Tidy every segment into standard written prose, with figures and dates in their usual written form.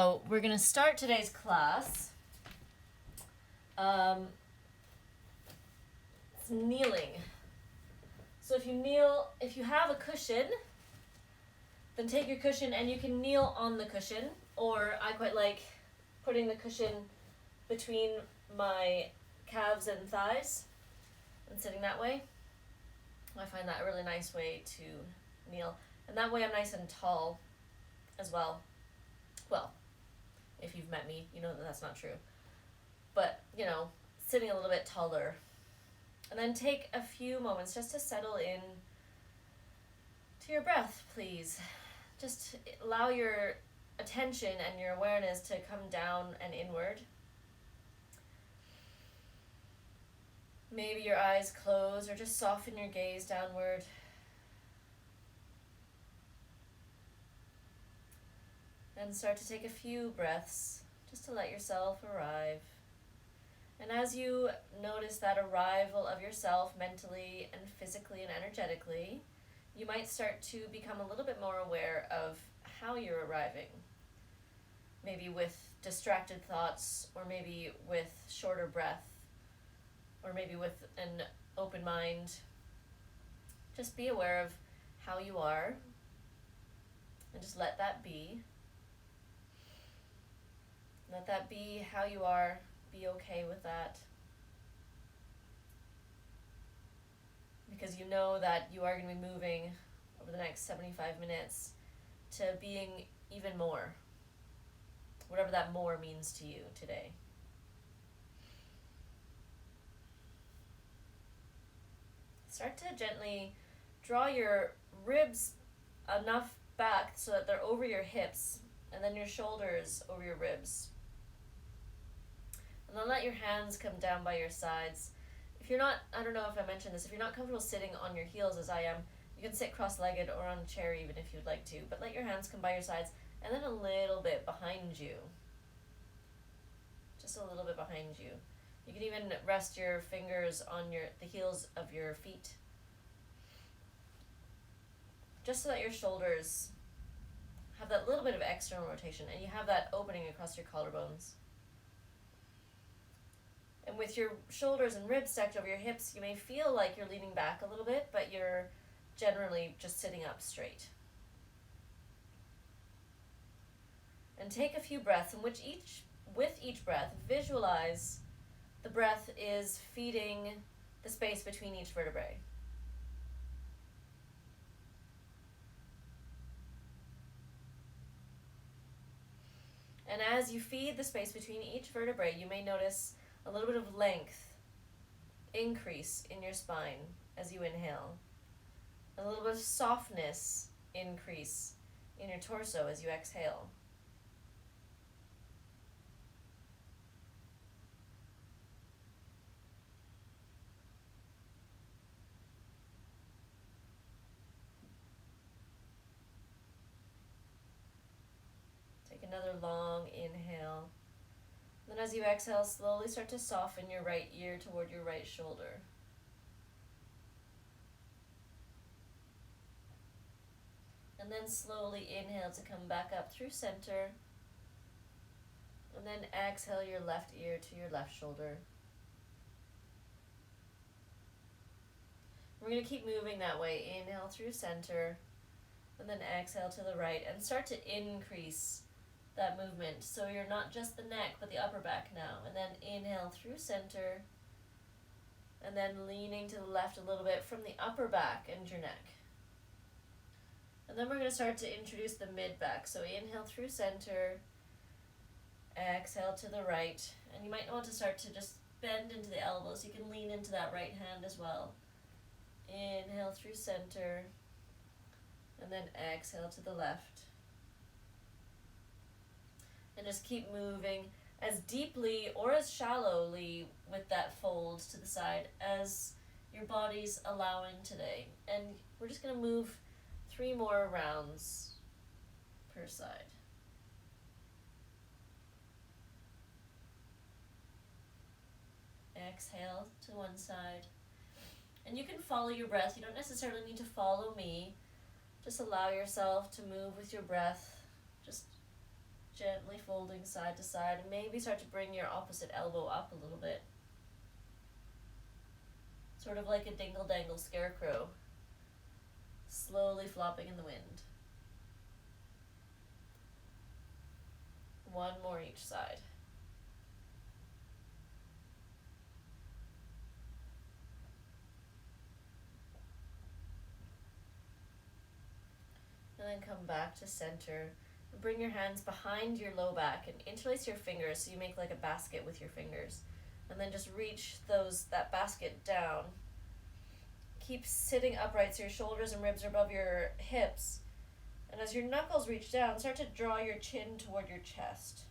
So we're going to start today's class. It's kneeling. So if you have a cushion, then take your cushion and you can kneel on the cushion, or I quite like putting the cushion between my calves and thighs and sitting that way. I find that a really nice way to kneel. And that way I'm nice and tall as well. Well, if you've met me, you know that that's not true. But, sitting a little bit taller. And then take a few moments just to settle in to your breath, please. Just allow your attention and your awareness to come down and inward. Maybe your eyes close or just soften your gaze downward. And start to take a few breaths just to let yourself arrive. And as you notice that arrival of yourself mentally and physically and energetically, you might start to become a little bit more aware of how you're arriving. Maybe with distracted thoughts, or maybe with shorter breath, or maybe with an open mind. Just be aware of how you are, and just let that be. Let that be how you are. Be okay with that. Because you know that you are going to be moving over the next 75 minutes to being even more. Whatever that more means to you today. Start to gently draw your ribs enough back so that they're over your hips, and then your shoulders over your ribs. And then let your hands come down by your sides. If you're not, I don't know if I mentioned this, if you're not comfortable sitting on your heels as I am, you can sit cross-legged or on a chair even if you'd like to, but let your hands come by your sides and then a little bit behind you. Just a little bit behind you. You can even rest your fingers on the heels of your feet. Just so that your shoulders have that little bit of external rotation and you have that opening across your collarbones. And with your shoulders and ribs stacked over your hips, you may feel like you're leaning back a little bit, but you're generally just sitting up straight. And take a few breaths, and with each breath, visualize the breath is feeding the space between each vertebrae. And as you feed the space between each vertebrae, you may notice a little bit of length increase in your spine as you inhale. A little bit of softness increase in your torso as you exhale. Take another long inhale. Then as you exhale, slowly start to soften your right ear toward your right shoulder. And then slowly inhale to come back up through center. And then exhale your left ear to your left shoulder. We're going to keep moving that way. Inhale through center. And then exhale to the right. And start to increase that movement, so you're not just the neck but the upper back now. And then inhale through center, and then leaning to the left a little bit from the upper back and your neck. And then we're going to start to introduce the mid back. So inhale through center, exhale to the right, and you might want to start to just bend into the elbows. You can lean into that right hand as well. Inhale through center, and then exhale to the left. And just keep moving as deeply or as shallowly with that fold to the side as your body's allowing today. And we're just going to move 3 more rounds per side. Exhale to one side. And you can follow your breath. You don't necessarily need to follow me. Just allow yourself to move with your breath. Just Gently folding side to side, and maybe start to bring your opposite elbow up a little bit. Sort of like a dingle-dangle scarecrow, slowly flopping in the wind. One more each side. And then come back to center. And bring your hands behind your low back and interlace your fingers so you make like a basket with your fingers. And then just reach that basket down. Keep sitting upright so your shoulders and ribs are above your hips. And as your knuckles reach down, start to draw your chin toward your chest.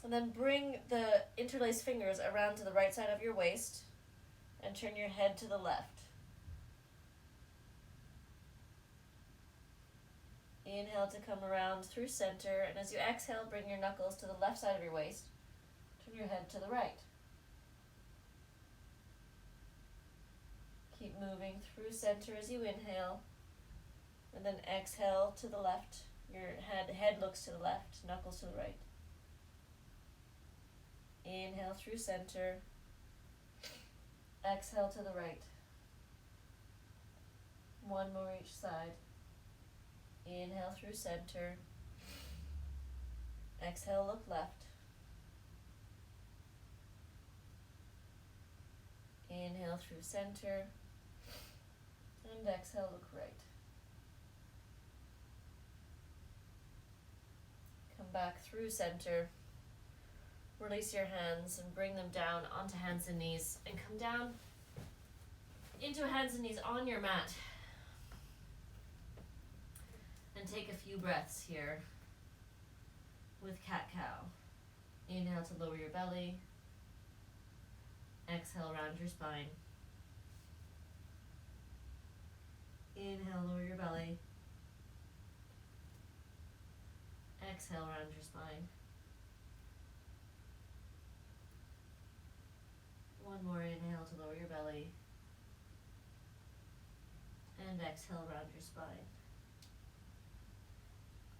And then bring the interlaced fingers around to the right side of your waist and turn your head to the left. Inhale to come around through center, and as you exhale, bring your knuckles to the left side of your waist. Turn your head to the right. Keep moving through center as you inhale, and then exhale to the left. Your head looks to the left, knuckles to the right. Inhale through center. Exhale to the right. One more each side. Inhale through center. Exhale, look left. Inhale through center. And exhale, look right. Come back through center. Release your hands and bring them down onto hands and knees, and come down into hands and knees on your mat. And take a few breaths here with cat-cow. Inhale to lower your belly. Exhale, round your spine. Inhale, lower your belly. Exhale, round your spine. One more inhale to lower your belly. And exhale, round your spine.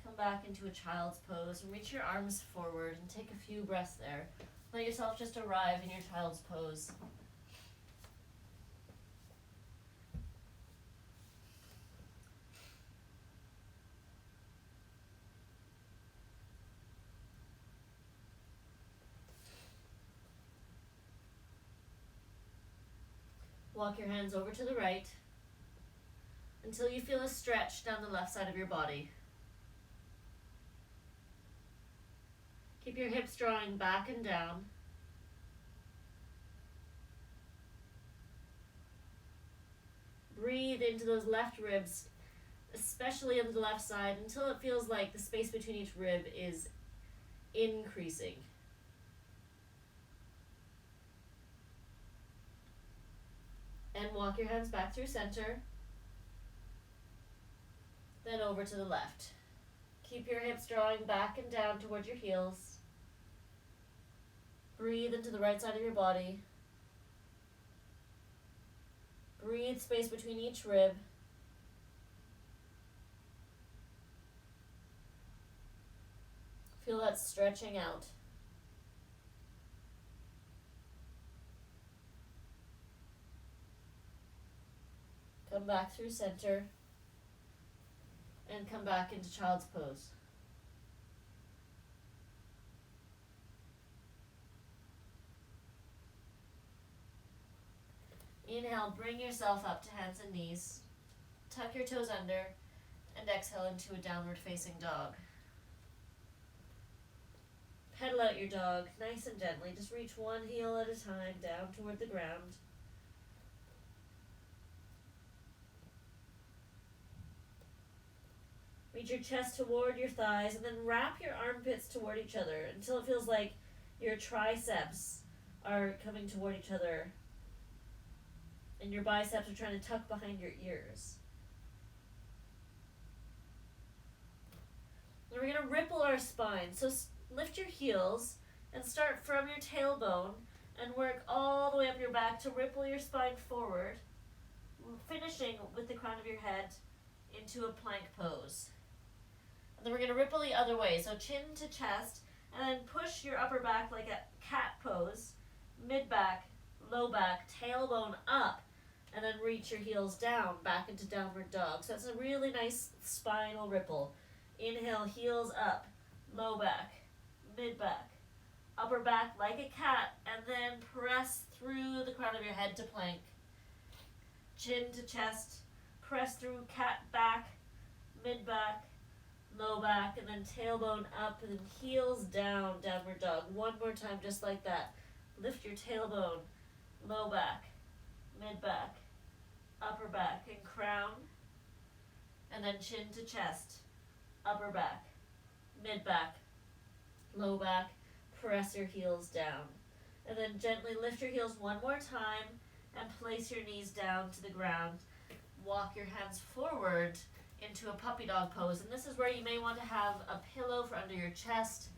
Come back into a child's pose and reach your arms forward and take a few breaths there. Let yourself just arrive in your child's pose. Walk your hands over to the right until you feel a stretch down the left side of your body. Keep your hips drawing back and down. Breathe into those left ribs, especially on the left side, until it feels like the space between each rib is increasing. And walk your hands back through center. Then over to the left. Keep your hips drawing back and down towards your heels. Breathe into the right side of your body. Breathe space between each rib. Feel that stretching out. Come back through center. And come back into child's pose. Inhale, bring yourself up to hands and knees. Tuck your toes under and exhale into a downward facing dog. Pedal out your dog nice and gently. Just reach one heel at a time down toward the ground. Reach your chest toward your thighs and then wrap your armpits toward each other until it feels like your triceps are coming toward each other and your biceps are trying to tuck behind your ears. And we're going to ripple our spine. So lift your heels And start from your tailbone and work all the way up your back to ripple your spine forward, finishing with the crown of your head into a plank pose. And then we're going to ripple the other way, so chin to chest, and then push your upper back like a cat pose, mid back, low back, tailbone up, and then reach your heels down, back into downward dog. So that's a really nice spinal ripple. Inhale, heels up, low back, mid back, upper back like a cat, and then press through the crown of your head to plank. Chin to chest, press through cat back, mid back, low back, and then tailbone up, and then heels down, downward dog. One more time, just like that. Lift your tailbone, low back, mid back, upper back, and crown, and then chin to chest, upper back, mid back, low back, press your heels down. And then gently lift your heels one more time and place your knees down to the ground. Walk your hands forward into a puppy dog pose. And this is where you may want to have a pillow for under your chest.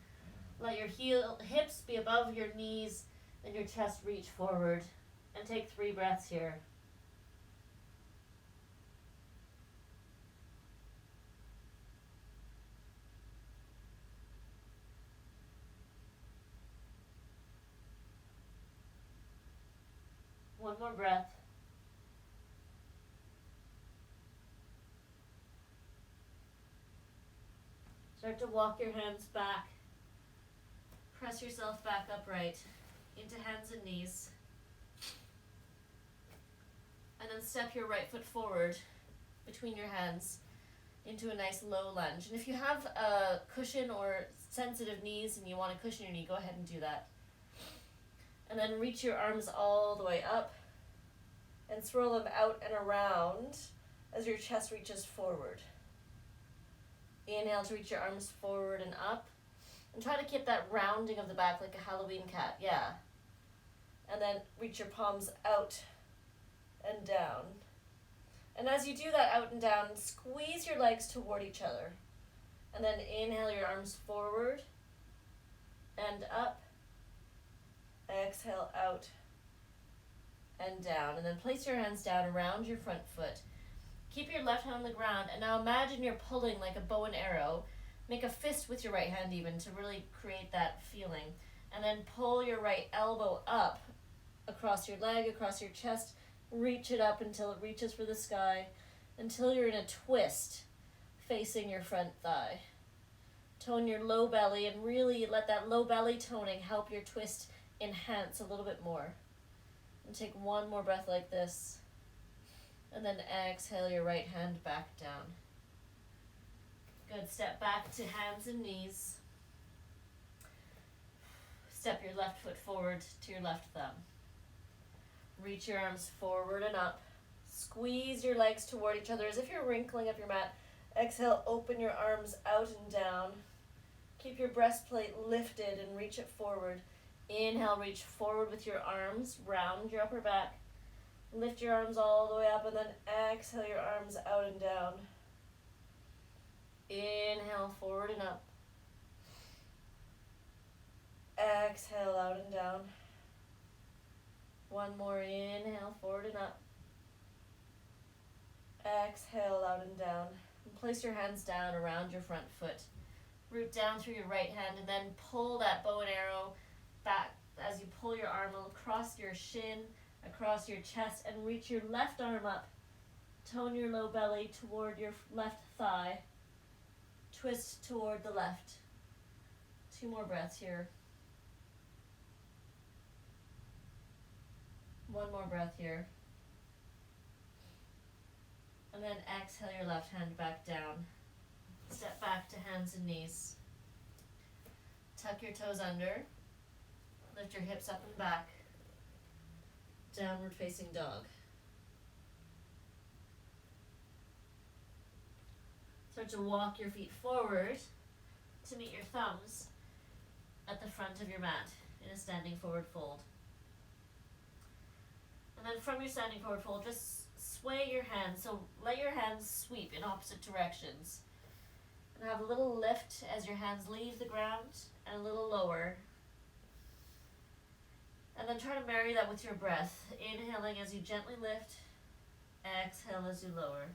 Let your hips be above your knees and your chest reach forward. And take 3 breaths here. One more breath. Start to walk your hands back. Press yourself back upright into hands and knees. And then step your right foot forward between your hands into a nice low lunge. And if you have a cushion or sensitive knees and you want to cushion your knee, go ahead and do that. And then reach your arms all the way up and swirl them out and around as your chest reaches forward. Inhale to reach your arms forward and up. And try to keep that rounding of the back like a Halloween cat, yeah. And then reach your palms out and down. And as you do that out and down, squeeze your legs toward each other. And then inhale your arms forward and up. Exhale out and down. And then place your hands down around your front foot. Keep your left hand on the ground. And now imagine you're pulling like a bow and arrow. Make a fist with your right hand even to really create that feeling. And then pull your right elbow up across your leg, across your chest. Reach it up until it reaches for the sky. Until you're in a twist facing your front thigh. Tone your low belly and really let that low belly toning help your twist enhance a little bit more. And take one more breath like this. And then exhale your right hand back down. Good. Step back to hands and knees. Step your left foot forward to your left thumb. Reach your arms forward and up. Squeeze your legs toward each other as if you're wrinkling up your mat. Exhale, open your arms out and down. Keep your breastplate lifted and reach it forward. Inhale, reach forward with your arms, round your upper back. Lift your arms all the way up and then exhale your arms out and down. Inhale, forward and up. Exhale, out and down. One more, inhale, forward and up. Exhale, out and down. And place your hands down around your front foot. Root down through your right hand and then pull that bow and arrow back as you pull your arm across your shin, across your chest, and reach your left arm up. Tone your low belly toward your left thigh. Twist toward the left. 2 more breaths here. 1 more breath here. And then exhale your left hand back down. Step back to hands and knees. Tuck your toes under. Lift your hips up and back. Downward facing dog. Start to walk your feet forward to meet your thumbs at the front of your mat in a standing forward fold. And then from your standing forward fold, just sway your hands. So let your hands sweep in opposite directions. And have a little lift as your hands leave the ground and a little lower And then try to marry that with your breath. Inhaling as you gently lift. Exhale as you lower.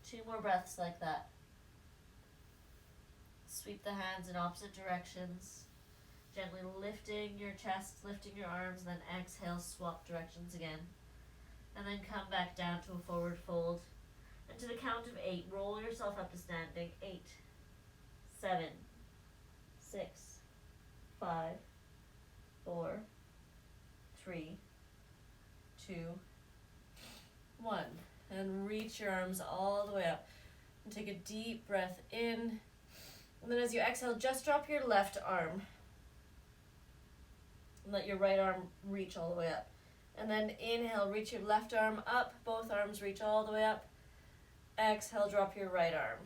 Two more breaths like that. Sweep the hands in opposite directions. Gently lifting your chest, lifting your arms, then exhale, swap directions again. And then come back down to a forward fold. And to the count of 8, roll yourself up to standing. 8, 7, 6, 5, 4, 3, 2, 1. And reach your arms all the way up. And take a deep breath in. And then as you exhale, just drop your left arm. And let your right arm reach all the way up. And then inhale, reach your left arm up. Both arms reach all the way up. Exhale, drop your right arm.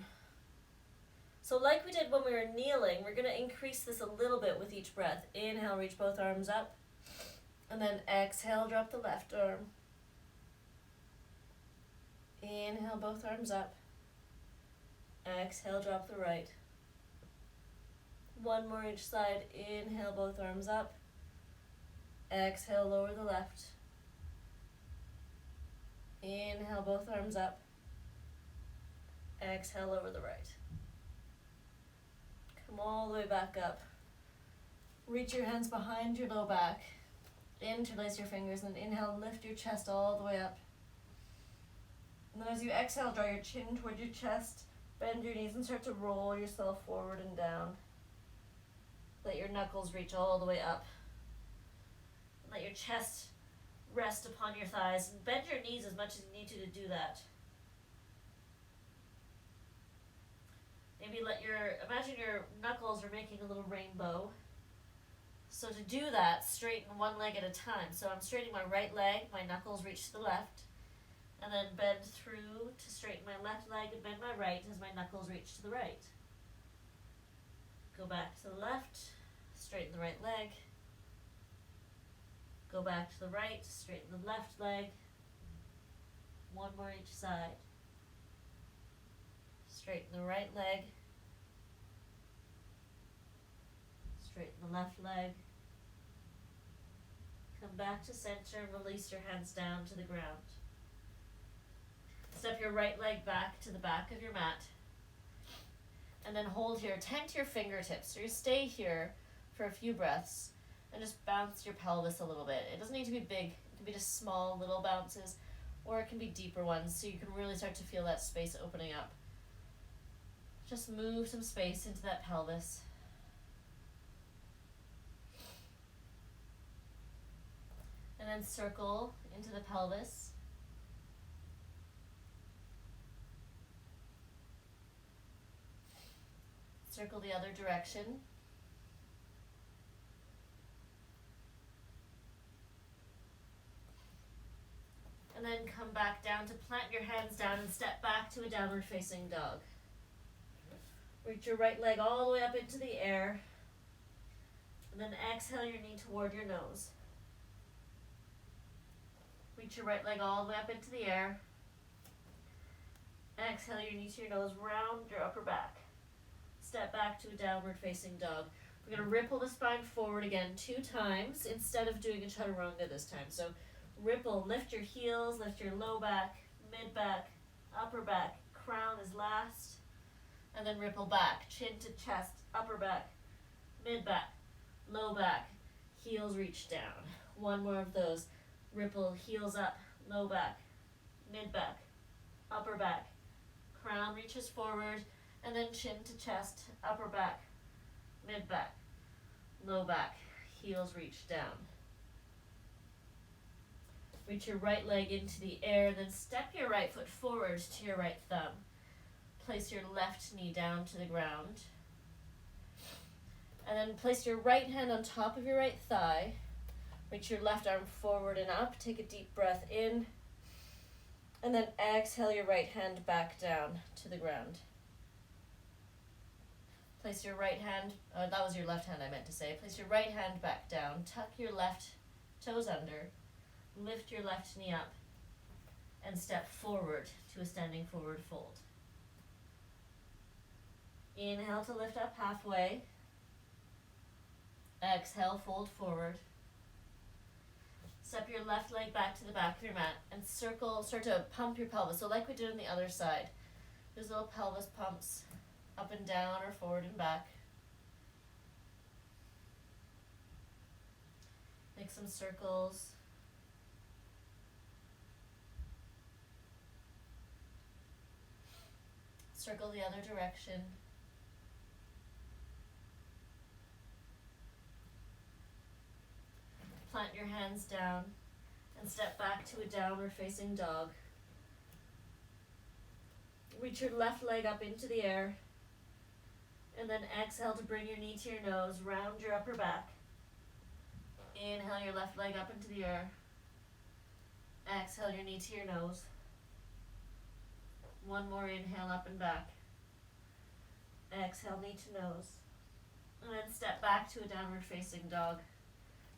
So like we did when we were kneeling, we're going to increase this a little bit with each breath. Inhale, reach both arms up. And then exhale, drop the left arm. Inhale, both arms up. Exhale, drop the right. One more each side. Inhale, both arms up. Exhale, lower the left. Inhale, both arms up. Exhale, lower the right. Come all the way back up. Reach your hands behind your low back. Interlace your fingers and inhale, lift your chest all the way up. And then as you exhale, draw your chin toward your chest, bend your knees and start to roll yourself forward and down. Let your knuckles reach all the way up. And let your chest rest upon your thighs and bend your knees as much as you need to do that. Maybe imagine your knuckles are making a little rainbow. So to do that, straighten one leg at a time. So I'm straightening my right leg, my knuckles reach to the left. And then bend through to straighten my left leg and bend my right as my knuckles reach to the right. Go back to the left, straighten the right leg. Go back to the right, straighten the left leg. One more each side. Straighten the right leg. Straighten the left leg. Come back to center and release your hands down to the ground. Step your right leg back to the back of your mat. And then hold here. Tent your fingertips. So you stay here for a few breaths and just bounce your pelvis a little bit. It doesn't need to be big. It can be just small little bounces, or it can be deeper ones so you can really start to feel that space opening up. Just move some space into that pelvis. And then circle into the pelvis. Circle the other direction. And then come back down to plant your hands down and step back to a downward facing dog. Reach your right leg all the way up into the air. And then exhale your knee toward your nose. Reach your right leg all the way up into the air. Exhale your knee to your nose, round your upper back. Step back to a downward facing dog. We're going to ripple the spine forward again 2 times instead of doing a chaturanga this time. So ripple, lift your heels, lift your low back, mid back, upper back. Crown is last. And then ripple back, chin to chest, upper back, mid back, low back, heels reach down. One more of those. Ripple, heels up, low back, mid back, upper back, crown reaches forward, and then chin to chest, upper back, mid back, low back, heels reach down. Reach your right leg into the air, then step your right foot forward to your right thumb. Place your left knee down to the ground. And then place your right hand on top of your right thigh. Reach your left arm forward and up. Take a deep breath in. And then exhale your right hand back down to the ground. Place your right hand, that was your left hand I meant to say. Place your right hand back down. Tuck your left toes under. Lift your left knee up. And step forward to a standing forward fold. Inhale to lift up halfway. Exhale, fold forward. Step your left leg back to the back of your mat and circle, start to pump your pelvis. So like we did on the other side. There's little pelvis pumps up and down or forward and back. Make some circles. Circle the other direction. Plant your hands down and step back to a downward facing dog. Reach your left leg up into the air and then exhale to bring your knee to your nose, round your upper back. Inhale your left leg up into the air. Exhale your knee to your nose. One more inhale up and back. Exhale knee to nose. And then step back to a downward facing dog.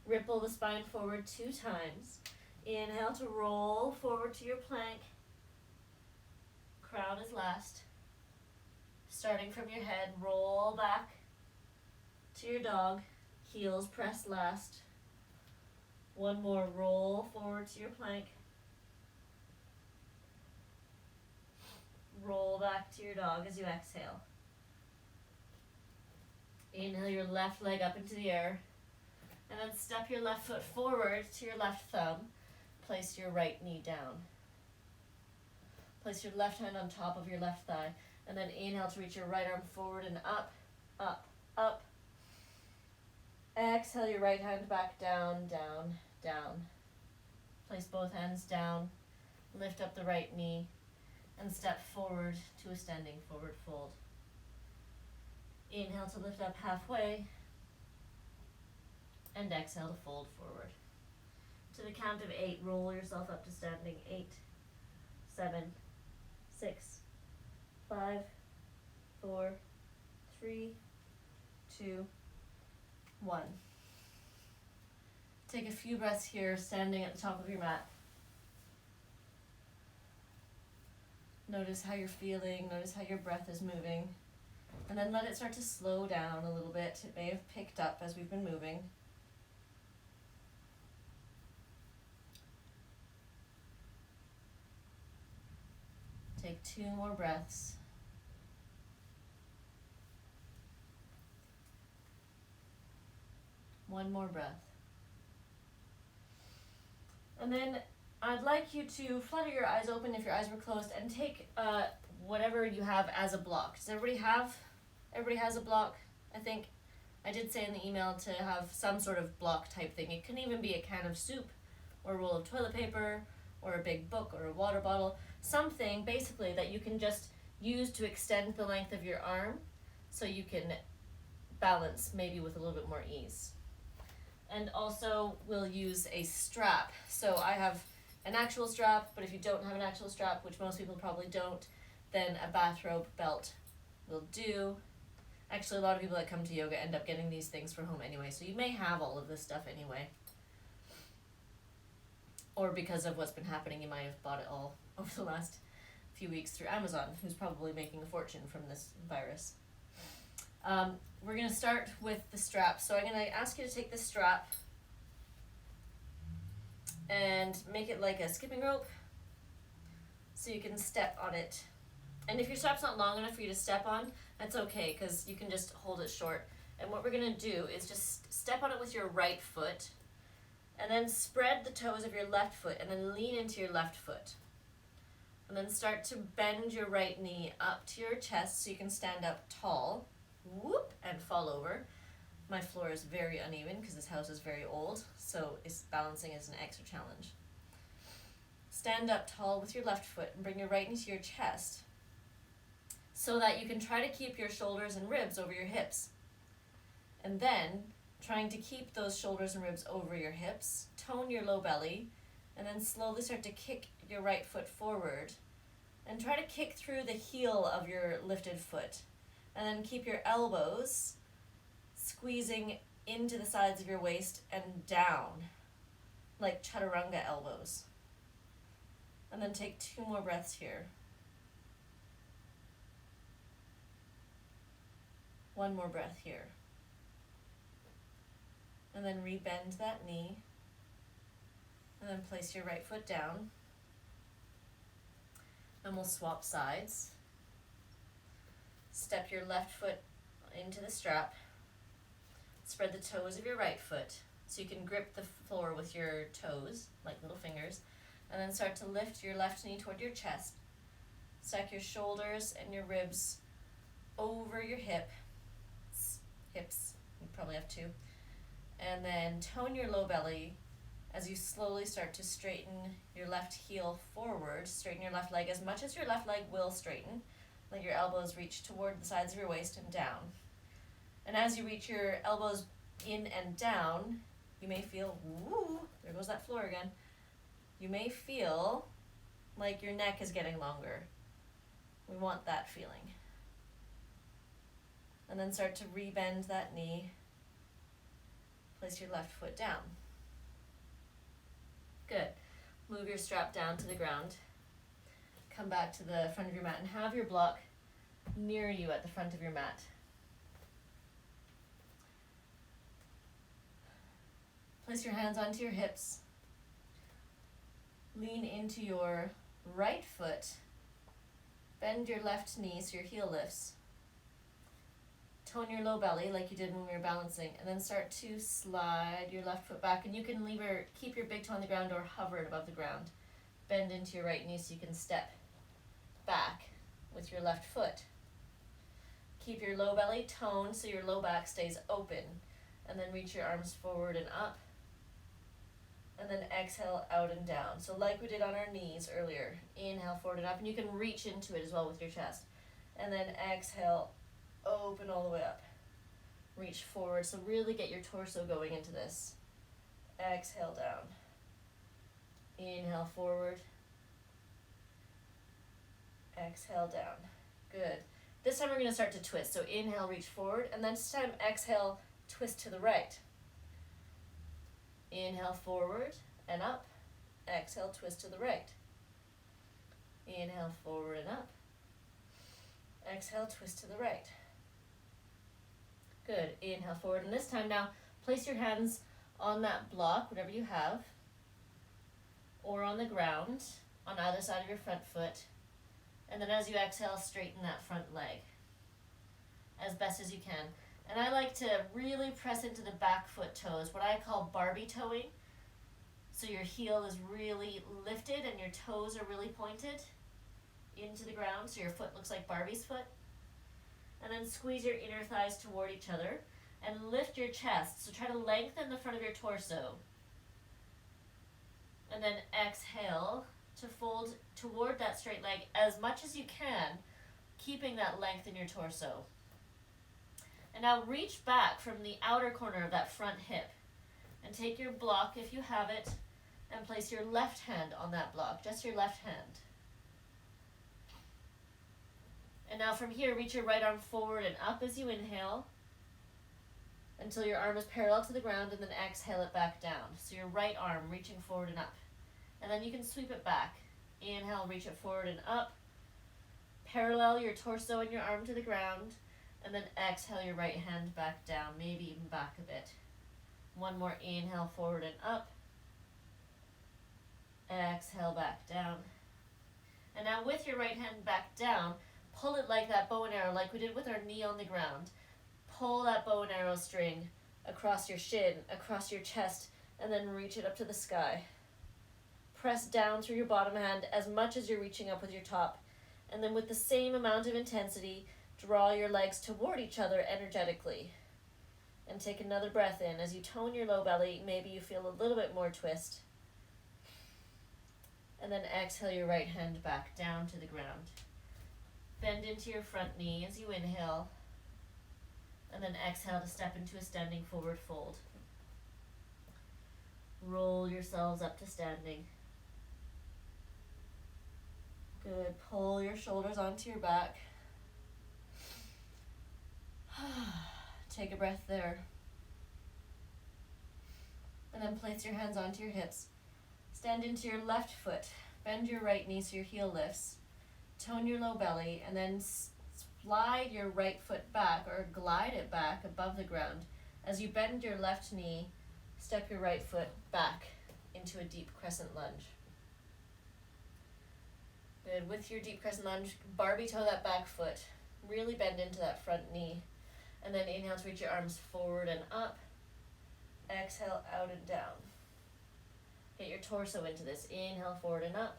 Ripple the spine forward 2 times. Inhale to roll forward to your plank. Crown is last. Starting from your head, roll back to your dog. Heels press last. One more, roll forward to your plank. Roll back to your dog as you exhale. Inhale your left leg up into the air. And then step your left foot forward to your left thumb. Place your right knee down. Place your left hand on top of your left thigh. And then inhale to reach your right arm forward and up, up, up. Exhale your right hand back down, down, down. Place both hands down. Lift up the right knee. And step forward to a standing forward fold. Inhale to lift up halfway. And exhale to fold forward. To the count of 8, roll yourself up to standing. 8, 7, 6, 5, 4, 3, 2, 1. Take a few breaths here, standing at the top of your mat. Notice how you're feeling, notice how your breath is moving. And then let it start to slow down a little bit. It may have picked up as we've been moving. Take 2 more breaths. One more breath. And then I'd like you to flutter your eyes open if your eyes were closed and take whatever you have as a block. Does everybody has a block? I think I did say in the email to have some sort of block type thing. It can even be a can of soup or a roll of toilet paper or a big book or a water bottle. Something basically that you can just use to extend the length of your arm so you can balance maybe with a little bit more ease. And also we'll use a strap. So I have an actual strap, but if you don't have an actual strap, which most people probably don't, then a bathrobe belt will do. Actually, a lot of people that come to yoga end up getting these things for home anyway, so you may have all of this stuff anyway. Or because of what's been happening, you might have bought it all over the last few weeks through Amazon, who's probably making a fortune from this virus. We're going to start with the strap. So I'm going to ask you to take this strap and make it like a skipping rope so you can step on it. And if your strap's not long enough for you to step on, that's okay, because you can just hold it short. And what we're going to do is just step on it with your right foot, and then spread the toes of your left foot, and then lean into your left foot. And then start to bend your right knee up to your chest so you can stand up tall. Whoop, and fall over. My floor is very uneven because this house is very old, so balancing is an extra challenge. Stand up tall with your left foot and bring your right knee to your chest so that you can try to keep your shoulders and ribs over your hips. And then, trying to keep those shoulders and ribs over your hips, tone your low belly, and then slowly start to kick your right foot forward. And try to kick through the heel of your lifted foot. And then keep your elbows squeezing into the sides of your waist and down, like chaturanga elbows. And then take 2 more breaths here. One more breath here. And then rebend that knee. And then place your right foot down. And we'll swap sides. Step your left foot into the strap. Spread the toes of your right foot so you can grip the floor with your toes, like little fingers. And then start to lift your left knee toward your chest. Stack your shoulders and your ribs over your hips. You probably have two. And then tone your low belly as you slowly start to straighten your left heel forward. Straighten your left leg as much as your left leg will straighten. Let your elbows reach toward the sides of your waist and down. And as you reach your elbows in and down, you may feel, woo, there goes that floor again. You may feel like your neck is getting longer. We want that feeling. And then start to rebend that knee. Place your left foot down. Good. Move your strap down to the ground. Come back to the front of your mat and have your block near you at the front of your mat. Place your hands onto your hips. Lean into your right foot. Bend your left knee so your heel lifts. Tone your low belly like you did when we were balancing, and then start to slide your left foot back, and you can keep your big toe on the ground or hover it above the ground. Bend into your right knee so you can step back with your left foot. Keep your low belly toned so your low back stays open, and then reach your arms forward and up, and then exhale out and down. So like we did on our knees earlier, inhale forward and up, and you can reach into it as well with your chest, and then exhale, open all the way up. Reach forward, so really get your torso going into this. Exhale down. Inhale forward. Exhale down. Good. This time we're going to start to twist. So inhale, reach forward, and then this time exhale, twist to the right. Inhale forward and up. Exhale, twist to the right. Inhale forward and up. Exhale, twist to the right. Good. Inhale forward. And this time now, place your hands on that block, whatever you have, or on the ground on either side of your front foot. And then as you exhale, straighten that front leg as best as you can. And I like to really press into the back foot toes, what I call Barbie toeing. So your heel is really lifted and your toes are really pointed into the ground, so your foot looks like Barbie's foot. And then squeeze your inner thighs toward each other and lift your chest. So try to lengthen the front of your torso. And then exhale to fold toward that straight leg as much as you can, keeping that length in your torso. And now reach back from the outer corner of that front hip and take your block, if you have it, and place your left hand on that block, just your left hand. And now from here, reach your right arm forward and up as you inhale until your arm is parallel to the ground, and then exhale it back down. So your right arm reaching forward and up. And then you can sweep it back. Inhale, reach it forward and up. Parallel your torso and your arm to the ground. And then exhale your right hand back down, maybe even back a bit. One more inhale, forward and up. Exhale back down. And now with your right hand back down, pull it like that bow and arrow, like we did with our knee on the ground. Pull that bow and arrow string across your shin, across your chest, and then reach it up to the sky. Press down through your bottom hand as much as you're reaching up with your top. And then with the same amount of intensity, draw your legs toward each other energetically. And take another breath in. As you tone your low belly, maybe you feel a little bit more twist. And then exhale your right hand back down to the ground. Bend into your front knee as you inhale. And then exhale to step into a standing forward fold. Roll yourselves up to standing. Good. Pull your shoulders onto your back. Take a breath there. And then place your hands onto your hips. Stand into your left foot. Bend your right knee so your heel lifts. Tone your low belly, and then slide your right foot back or glide it back above the ground. As you bend your left knee, step your right foot back into a deep crescent lunge. Good. With your deep crescent lunge, Barbie toe that back foot. Really bend into that front knee. And then inhale to reach your arms forward and up. Exhale out and down. Get your torso into this. Inhale forward and up.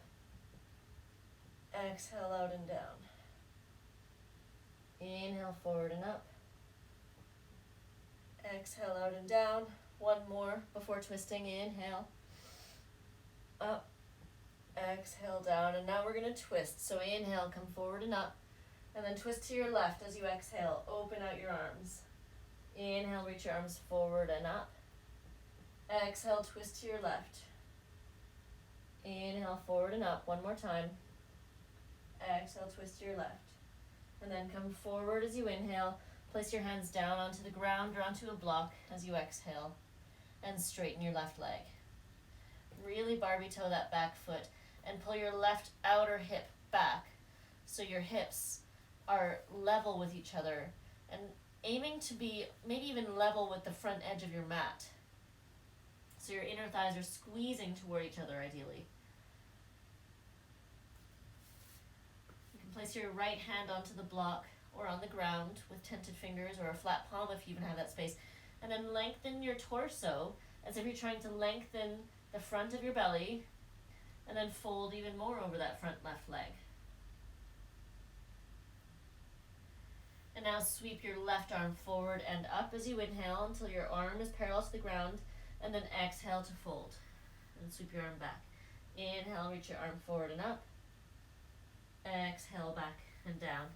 Exhale out and down. Inhale forward and up. Exhale out and down. One more before twisting. Inhale. Up. Exhale down. And now we're going to twist. So inhale, come forward and up. And then twist to your left as you exhale. Open out your arms. Inhale, reach your arms forward and up. Exhale, twist to your left. Inhale, forward and up. One more time. Exhale, twist to your left. And then come forward as you inhale. Place your hands down onto the ground or onto a block as you exhale. And straighten your left leg. Really Barbie toe that back foot. And pull your left outer hip back so your hips are level with each other. And aiming to be maybe even level with the front edge of your mat. So your inner thighs are squeezing toward each other ideally. You can place your right hand onto the block or on the ground with tented fingers or a flat palm if you even have that space. And then lengthen your torso as if you're trying to lengthen the front of your belly, and then fold even more over that front left leg. And now sweep your left arm forward and up as you inhale until your arm is parallel to the ground, and then exhale to fold. And sweep your arm back. Inhale, reach your arm forward and up. Exhale, back and down.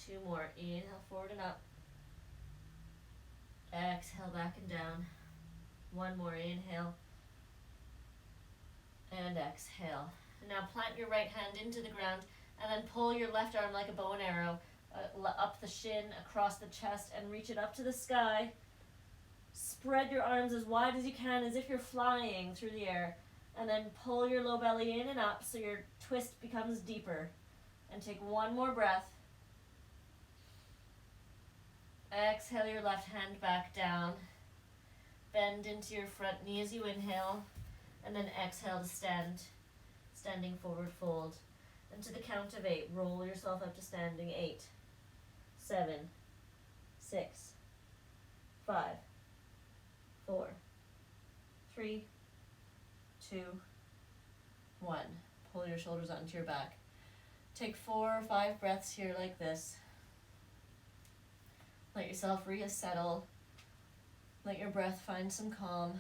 Two more. Inhale, forward and up. Exhale, back and down. One more. Inhale. And exhale. And now plant your right hand into the ground and then pull your left arm like a bow and arrow up the shin, across the chest, and reach it up to the sky. Spread your arms as wide as you can as if you're flying through the air, and then pull your low belly in and up so your twist becomes deeper. And take one more breath. Exhale your left hand back down. Bend into your front knee as you inhale, and then exhale to stand. Standing forward fold. And to the count of 8, roll yourself up to standing. 8, 7, 6, 5, 4, 3, 2, 1. Pull your shoulders onto your back. Take 4 or 5 breaths here like this. Let yourself resettle. Let your breath find some calm.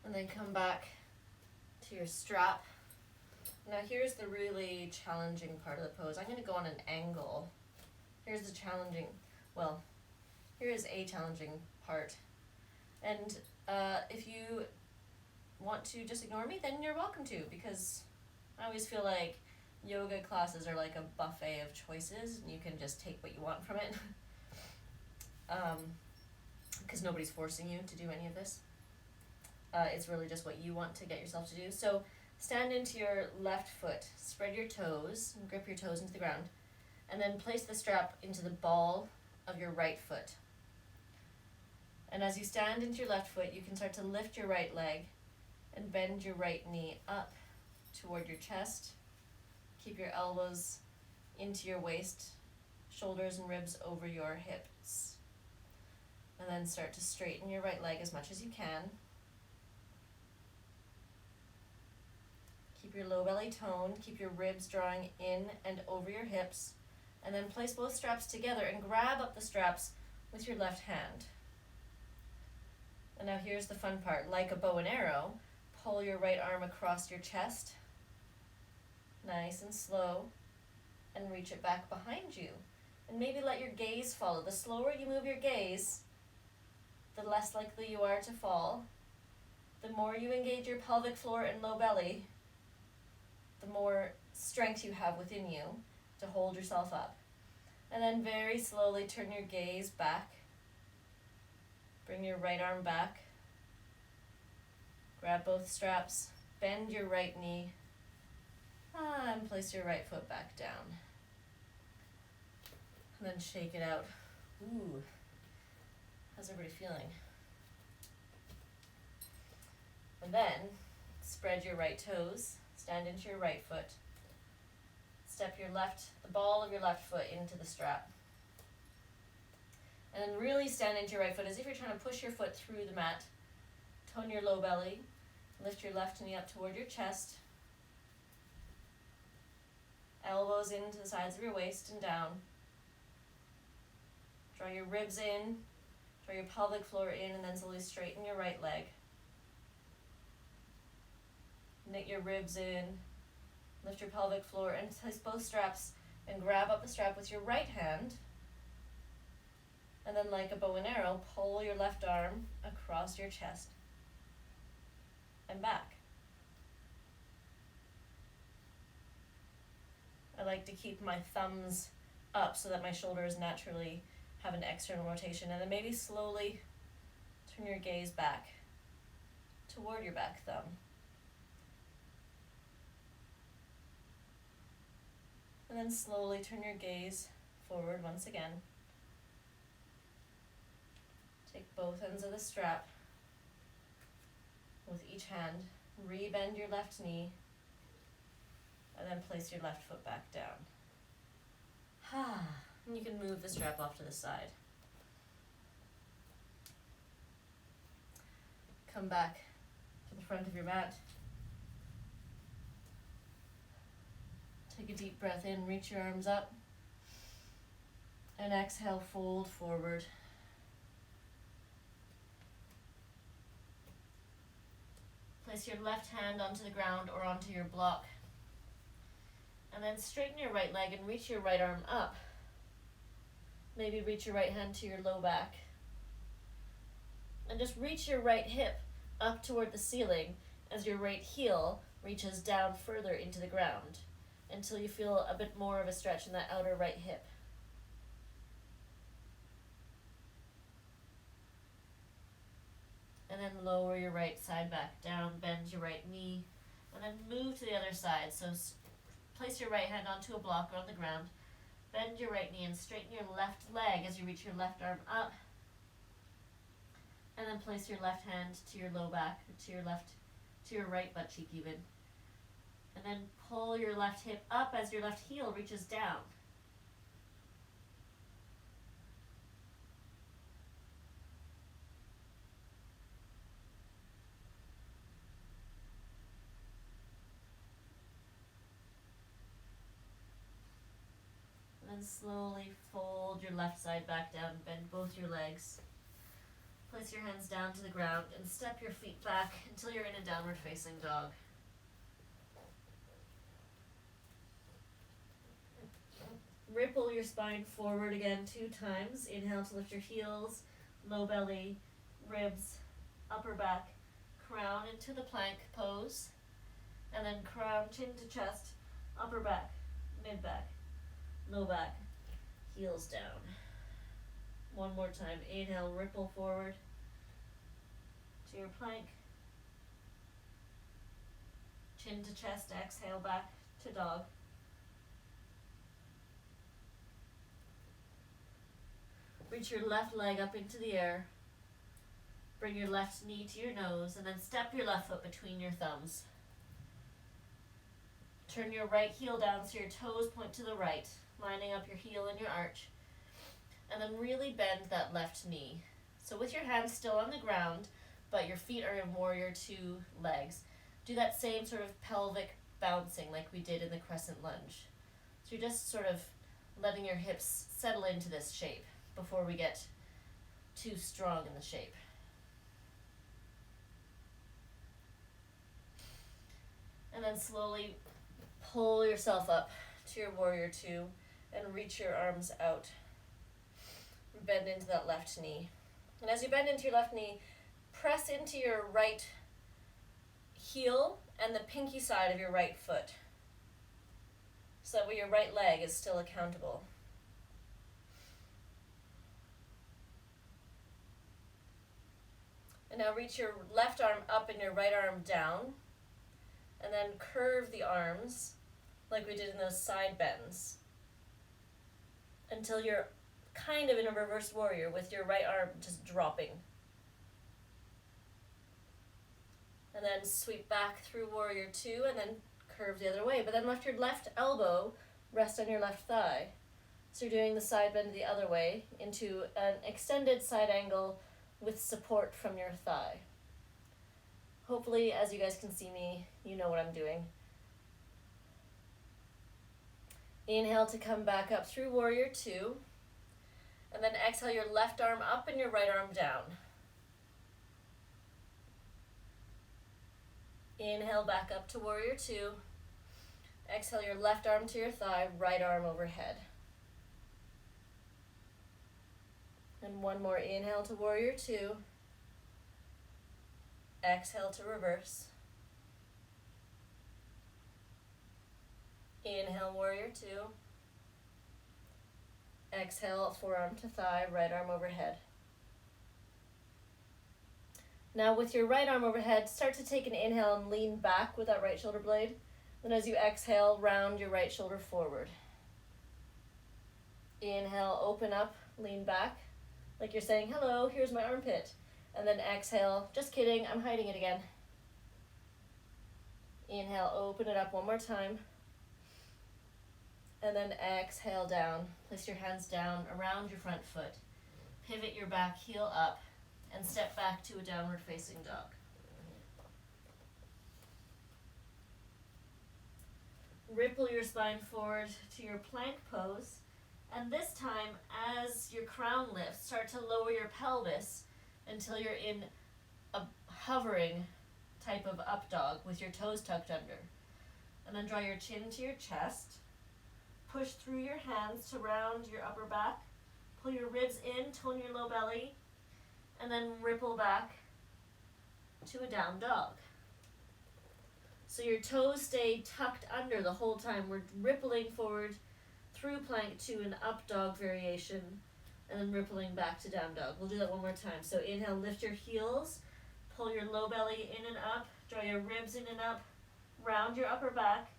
And then come back to your strap. Now here's the really challenging part of the pose. I'm going to go on an angle. Here's the challenging, well, here is a challenging part. And if you want to just ignore me, then you're welcome to, because I always feel like yoga classes are like a buffet of choices, and you can just take what you want from it. Because nobody's forcing you to do any of this. It's really just what you want to get yourself to do. So stand into your left foot, spread your toes, and grip your toes into the ground, and then place the strap into the ball of your right foot. And as you stand into your left foot, you can start to lift your right leg and bend your right knee up toward your chest. Keep your elbows into your waist, shoulders and ribs over your hips. And then start to straighten your right leg as much as you can. Keep your low belly toned, keep your ribs drawing in and over your hips, and then place both straps together and grab up the straps with your left hand. And now here's the fun part. Like a bow and arrow, pull your right arm across your chest, nice and slow, and reach it back behind you. And maybe let your gaze follow. The slower you move your gaze, the less likely you are to fall. The more you engage your pelvic floor and low belly, the more strength you have within you to hold yourself up. And then very slowly turn your gaze back. Bring your right arm back. Grab both straps. Bend your right knee. And place your right foot back down. And then shake it out. Ooh. How's everybody feeling? And then spread your right toes. Stand into your right foot. Step the ball of your left foot into the strap. And then really stand into your right foot as if you're trying to push your foot through the mat. Tone your low belly. Lift your left knee up toward your chest. Elbows into the sides of your waist and down. Draw your ribs in. Draw your pelvic floor in, and then slowly straighten your right leg. Knit your ribs in. Lift your pelvic floor and place both straps and grab up the strap with your right hand. And then like a bow and arrow, pull your left arm across your chest and back. I like to keep my thumbs up so that my shoulders naturally have an external rotation, and then maybe slowly turn your gaze back toward your back thumb. And then slowly turn your gaze forward once again. Take both ends of the strap with each hand, re-bend your left knee, and then place your left foot back down. And you can move the strap off to the side. Come back to the front of your mat. Take a deep breath in, reach your arms up, and exhale, fold forward. Place your left hand onto the ground or onto your block. And then straighten your right leg and reach your right arm up. Maybe reach your right hand to your low back. And just reach your right hip up toward the ceiling as your right heel reaches down further into the ground until you feel a bit more of a stretch in that outer right hip. And then lower your right side back down, bend your right knee, and then move to the other side. So place your right hand onto a block or on the ground, bend your right knee and straighten your left leg as you reach your left arm up, and then place your left hand to your low back, to your right butt cheek even. And then pull your left hip up as your left heel reaches down. And then slowly fold your left side back down, bend both your legs. Place your hands down to the ground and step your feet back until you're in a downward facing dog. Ripple your spine forward again 2 times. Inhale to lift your heels, low belly, ribs, upper back, crown into the plank pose, and then crown, chin to chest, upper back, mid back, low back, heels down. One more time. Inhale, ripple forward to your plank, chin to chest, exhale back to dog. Reach your left leg up into the air. Bring your left knee to your nose and then step your left foot between your thumbs. Turn your right heel down so your toes point to the right, lining up your heel and your arch. And then really bend that left knee. So with your hands still on the ground, but your feet are in warrior 2 legs. Do that same sort of pelvic bouncing like we did in the crescent lunge. So you're just sort of letting your hips settle into this shape before we get too strong in the shape. And then slowly pull yourself up to your warrior 2 and reach your arms out. Bend into that left knee. And as you bend into your left knee, press into your right heel and the pinky side of your right foot. so that way your right leg is still accountable. And now reach your left arm up and your right arm down, and then curve the arms like we did in those side bends until you're kind of in a reverse warrior with your right arm just dropping. And then sweep back through warrior two and then curve the other way. But then let your left elbow rest on your left thigh. So you're doing the side bend the other way into an extended side angle with support from your thigh. Hopefully, as you guys can see me, you know what I'm doing. Inhale to come back up through warrior two. And then exhale your left arm up and your right arm down. Inhale back up to warrior two. Exhale your left arm to your thigh, right arm overhead. And one more inhale to warrior two. Exhale to reverse. Inhale warrior two. Exhale forearm to thigh, right arm overhead. Now with your right arm overhead, start to take an inhale and lean back with that right shoulder blade. Then as you exhale, round your right shoulder forward. Inhale, open up, lean back, like you're saying, hello, here's my armpit. And then exhale, just kidding, I'm hiding it again. Inhale, open it up one more time. And then exhale down. Place your hands down around your front foot. Pivot your back heel up and step back to a downward facing dog. Ripple your spine forward to your plank pose. And this time, as your crown lifts, start to lower your pelvis until you're in a hovering type of up dog with your toes tucked under. And then draw your chin to your chest. Push through your hands to round your upper back. Pull your ribs in, tone your low belly, and then ripple back to a down dog. So your toes stay tucked under the whole time. We're rippling forward through plank to an up dog variation, and then rippling back to down dog. We'll do that one more time. So inhale, lift your heels, pull your low belly in and up, draw your ribs in and up, round your upper back,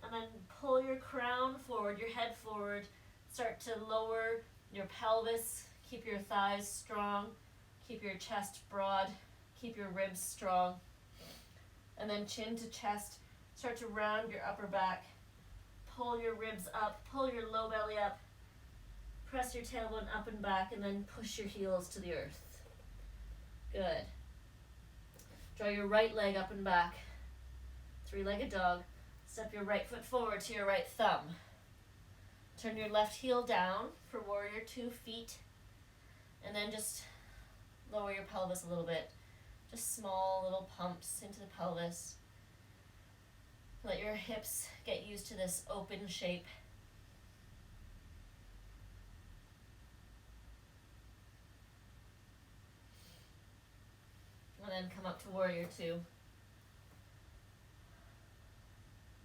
and then pull your crown forward, your head forward. Start to lower your pelvis, keep your thighs strong, keep your chest broad, keep your ribs strong. And then chin to chest, start to round your upper back, pull your ribs up, pull your low belly up, press your tailbone up and back, and then push your heels to the earth. Good. Draw your right leg up and back, three-legged dog. Step your right foot forward to your right thumb. Turn your left heel down for warrior two, feet. And then just lower your pelvis a little bit. Just small little pumps into the pelvis. Let your hips get used to this open shape. And then come up to warrior two.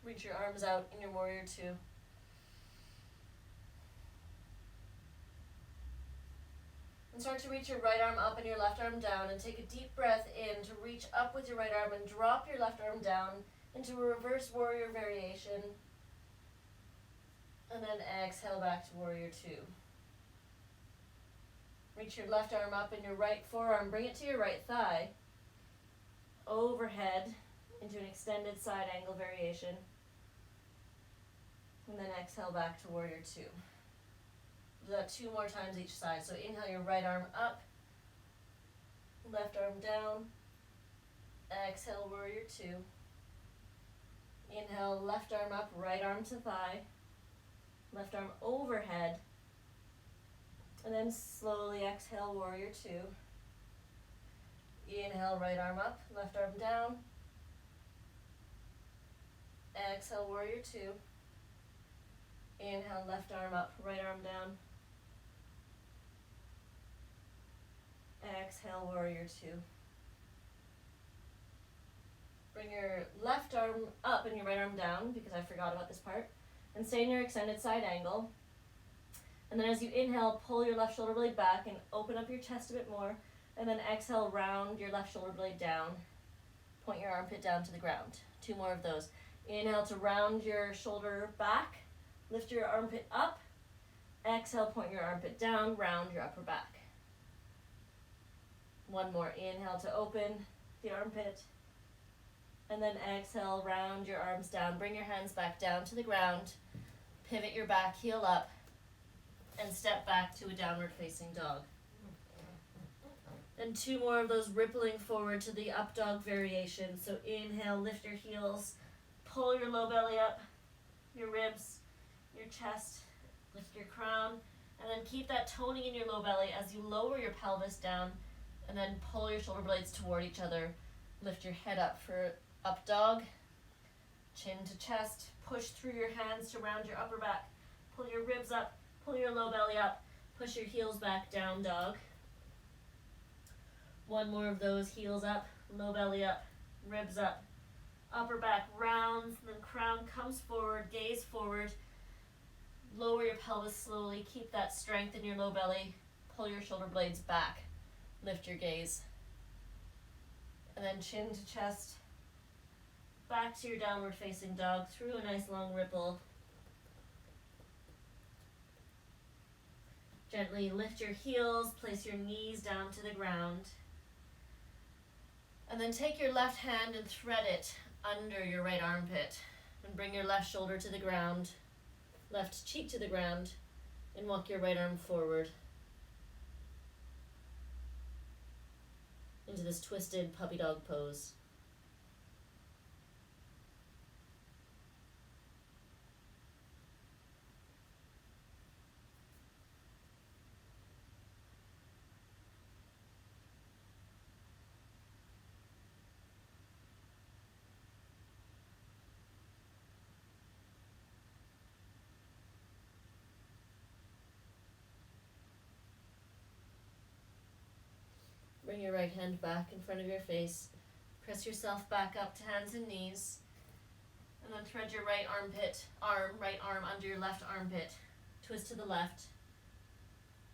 Reach your arms out in your warrior two. And start to reach your right arm up and your left arm down, and take a deep breath in to reach up with your right arm and drop your left arm down into a reverse warrior variation. And then exhale back to warrior two. Reach your left arm up and your right forearm, bring it to your right thigh, overhead into an extended side angle variation. And then exhale back to warrior two. Do that two more times each side. So inhale your right arm up, left arm down, exhale warrior two. Inhale, left arm up, right arm to thigh, left arm overhead, and then slowly exhale warrior two. Inhale, right arm up, left arm down, exhale warrior two. Inhale, left arm up, right arm down. Exhale, warrior two. Bring your left arm up and your right arm down, because I forgot about this part. and stay in your extended side angle. And then as you inhale, pull your left shoulder blade back and open up your chest a bit more. And then exhale, round your left shoulder blade down. Point your armpit down to the ground. 2 more of those. Inhale to round your shoulder back. Lift your armpit up. Exhale, point your armpit down, round your upper back. 1 more. Inhale to open the armpit. And then exhale, round your arms down. Bring your hands back down to the ground. Pivot your back, heel up. And step back to a downward facing dog. And 2 more of those rippling forward to the up dog variation. So inhale, lift your heels, pull your low belly up, your ribs, your chest, lift your crown, and then keep that toning in your low belly as you lower your pelvis down, and then pull your shoulder blades toward each other. Lift your head up for up dog, chin to chest, push through your hands to round your upper back, pull your ribs up, pull your low belly up, push your heels back, down dog. 1 more of those, heels up, low belly up, ribs up, upper back rounds, then crown comes forward, gaze forward, lower your pelvis slowly, keep that strength in your low belly, pull your shoulder blades back, lift your gaze, and then chin to chest, back to your downward facing dog, through a nice long ripple. Gently lift your heels, place your knees down to the ground. And then take your left hand and thread it under your right armpit. And bring your left shoulder to the ground, left cheek to the ground, and walk your right arm forward into this twisted puppy dog pose. Bring your right hand back in front of your face. Press yourself back up to hands and knees. And then thread your right arm under your left armpit. Twist to the left.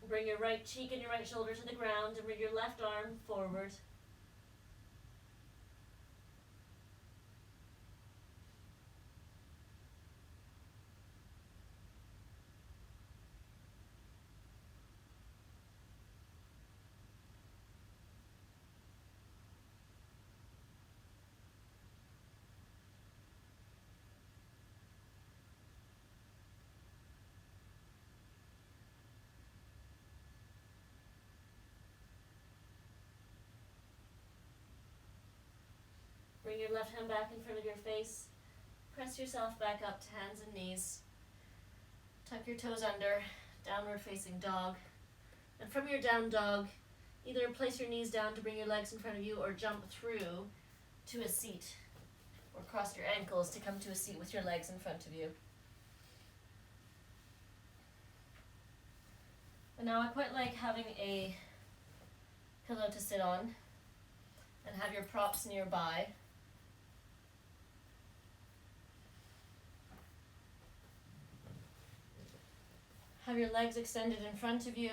Bring your right cheek and your right shoulder to the ground and bring your left arm forward. Bring your left hand back in front of your face. Press yourself back up to hands and knees. Tuck your toes under, downward facing dog. And from your down dog, either place your knees down to bring your legs in front of you or jump through to a seat. Or cross your ankles to come to a seat with your legs in front of you. And now I quite like having a pillow to sit on and have your props nearby. Have your legs extended in front of you.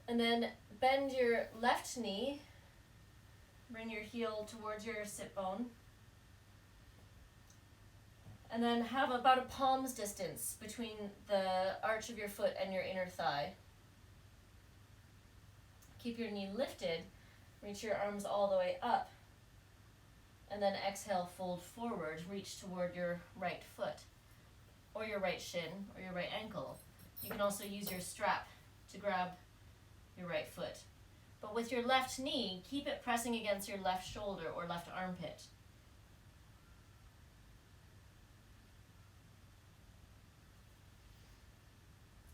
And then bend your left knee. Bring your heel towards your sit bone. And then have about a palm's distance between the arch of your foot and your inner thigh. Keep your knee lifted. Reach your arms all the way up. And then exhale, fold forward. Reach toward your right foot, or your right shin, or your right ankle. You can also use your strap to grab your right foot. But with your left knee, keep it pressing against your left shoulder or left armpit.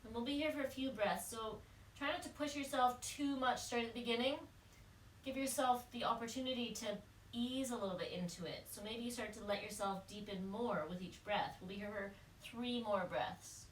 And we'll be here for a few breaths, so try not to push yourself too much straight at the beginning. Give yourself the opportunity to ease a little bit into it. So maybe you start to let yourself deepen more with each breath. We'll be here for 3 more breaths.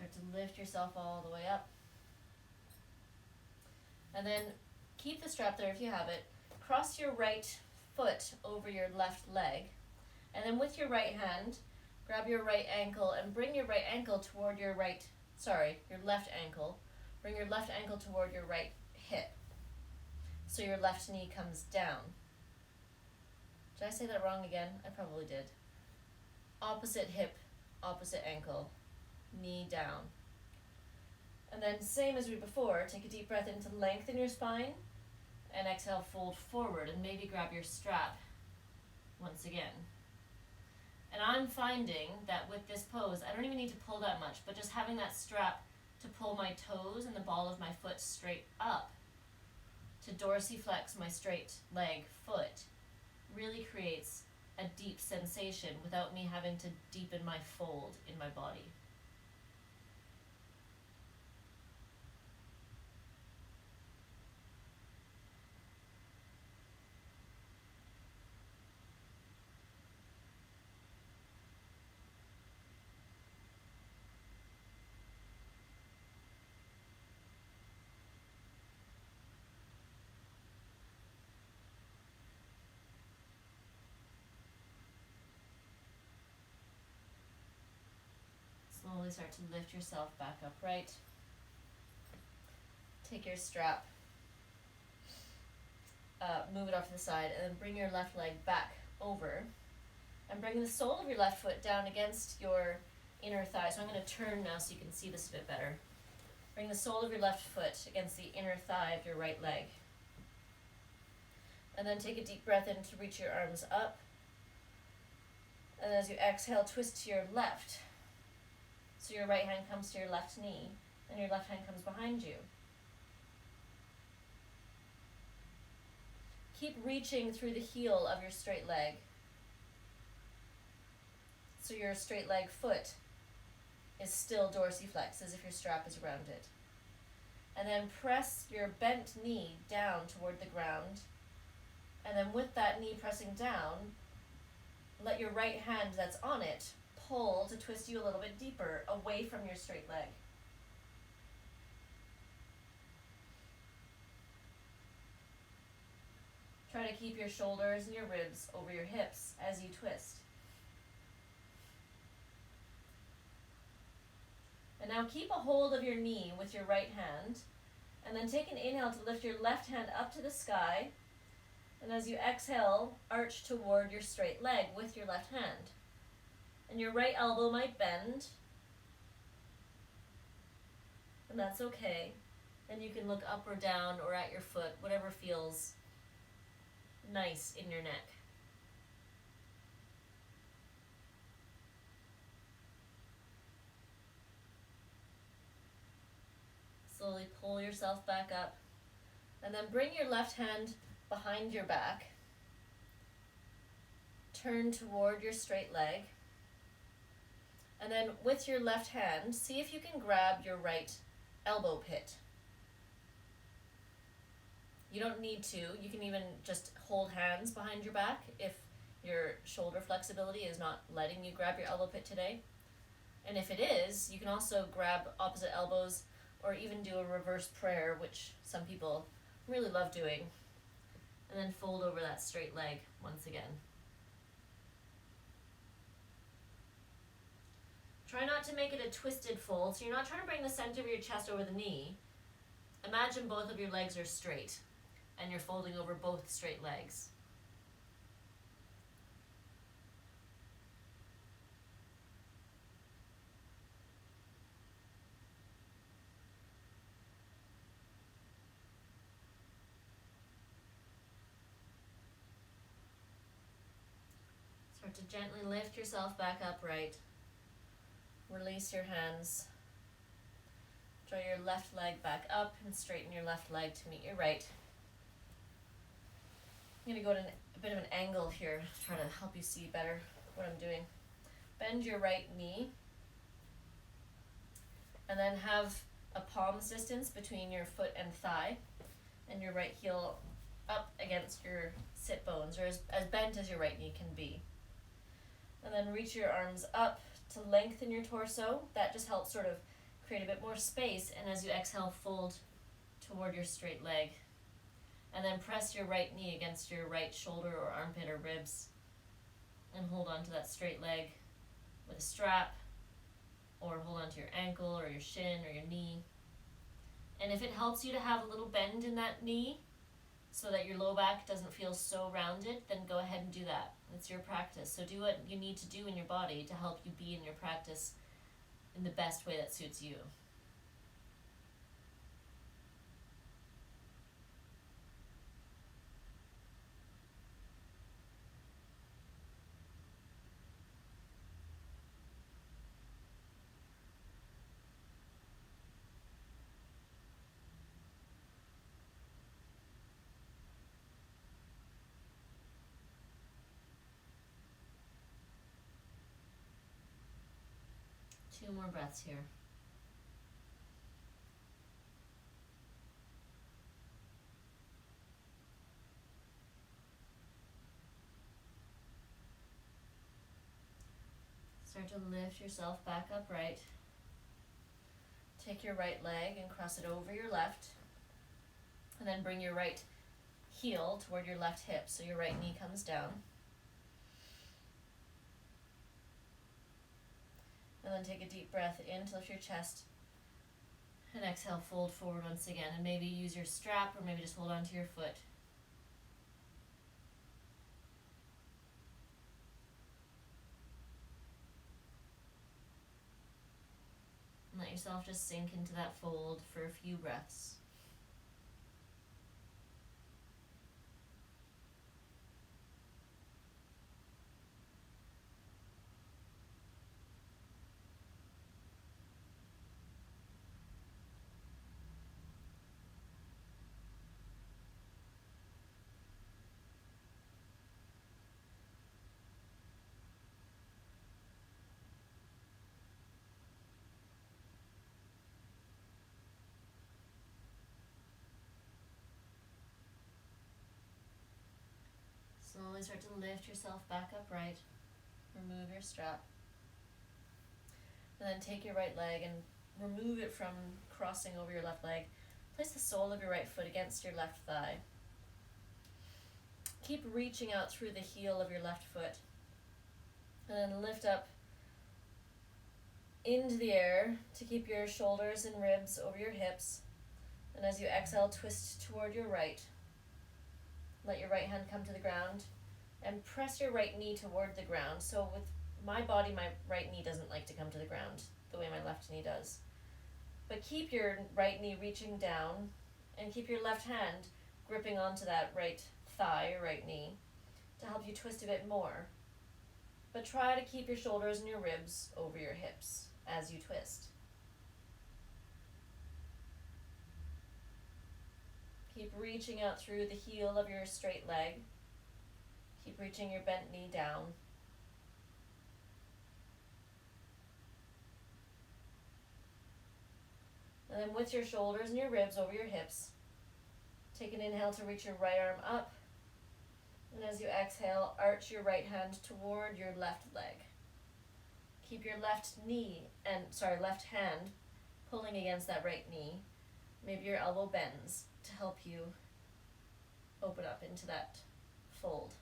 Start to lift yourself all the way up. And then keep the strap there if you have it. Cross your right foot over your left leg. And then with your right hand, grab your right ankle and bring your right ankle toward your left ankle. Bring your left ankle toward your right hip. So your left knee comes down. Did I say that wrong again? I probably did. Opposite hip, opposite ankle, knee down. And then same as we before, take a deep breath in to lengthen your spine, and exhale, fold forward, and maybe grab your strap once again. And I'm finding that with this pose, I don't even need to pull that much, but just having that strap to pull my toes and the ball of my foot straight up, to dorsiflex my straight leg foot, really creates a deep sensation without me having to deepen my fold in my body. Slowly start to lift yourself back upright. Take your strap, move it off to the side, and then bring your left leg back over. And bring the sole of your left foot down against your inner thigh. So I'm going to turn now so you can see this a bit better. Bring the sole of your left foot against the inner thigh of your right leg. And then take a deep breath in to reach your arms up. And as you exhale, twist to your left. So your right hand comes to your left knee, and your left hand comes behind you. Keep reaching through the heel of your straight leg. So your straight leg foot is still dorsiflexed, as if your strap is around it. And then press your bent knee down toward the ground. And then with that knee pressing down, let your right hand that's on it pull to twist you a little bit deeper away from your straight leg. Try to keep your shoulders and your ribs over your hips as you twist. And now keep a hold of your knee with your right hand, and then take an inhale to lift your left hand up to the sky, and as you exhale, arch toward your straight leg with your left hand. And your right elbow might bend, and that's okay. And you can look up or down or at your foot, whatever feels nice in your neck. Slowly pull yourself back up, and then bring your left hand behind your back. Turn toward your straight leg. And then with your left hand, see if you can grab your right elbow pit. You don't need to. You can even just hold hands behind your back if your shoulder flexibility is not letting you grab your elbow pit today. And if it is, you can also grab opposite elbows or even do a reverse prayer, which some people really love doing. And then fold over that straight leg once again. Try not to make it a twisted fold, so you're not trying to bring the center of your chest over the knee. Imagine both of your legs are straight, and you're folding over both straight legs. Start to gently lift yourself back upright. Release your hands. Draw your left leg back up and straighten your left leg to meet your right. I'm going to go at a bit of an angle here to try to help you see better what I'm doing. Bend your right knee, and then have a palm's distance between your foot and thigh, and your right heel up against your sit bones, or as bent as your right knee can be. And then reach your arms up to lengthen your torso. That just helps sort of create a bit more space, and as you exhale, fold toward your straight leg. And then press your right knee against your right shoulder or armpit or ribs and hold on to that straight leg with a strap, or hold on to your ankle or your shin or your knee. And if it helps you to have a little bend in that knee so that your low back doesn't feel so rounded, then go ahead and do that. It's your practice. So do what you need to do in your body to help you be in your practice in the best way that suits you. Two more breaths here. Start to lift yourself back upright. Take your right leg and cross it over your left. And then bring your right heel toward your left hip so your right knee comes down. And then take a deep breath in to lift your chest. And exhale, fold forward once again. And maybe use your strap, or maybe just hold on to your foot. And let yourself just sink into that fold for a few breaths. Slowly start to lift yourself back upright. Remove your strap. And then take your right leg and remove it from crossing over your left leg. Place the sole of your right foot against your left thigh. Keep reaching out through the heel of your left foot. And then lift up into the air to keep your shoulders and ribs over your hips. And as you exhale, twist toward your right. Let your right hand come to the ground and press your right knee toward the ground. So with my body, my right knee doesn't like to come to the ground the way my left knee does. But keep your right knee reaching down and keep your left hand gripping onto that right thigh or right knee to help you twist a bit more. But try to keep your shoulders and your ribs over your hips as you twist. Keep reaching out through the heel of your straight leg. Keep reaching your bent knee down. And then with your shoulders and your ribs over your hips, take an inhale to reach your right arm up. And as you exhale, arch your right hand toward your left leg. Keep your left hand pulling against that right knee. Maybe your elbow bends to help you open up into that fold.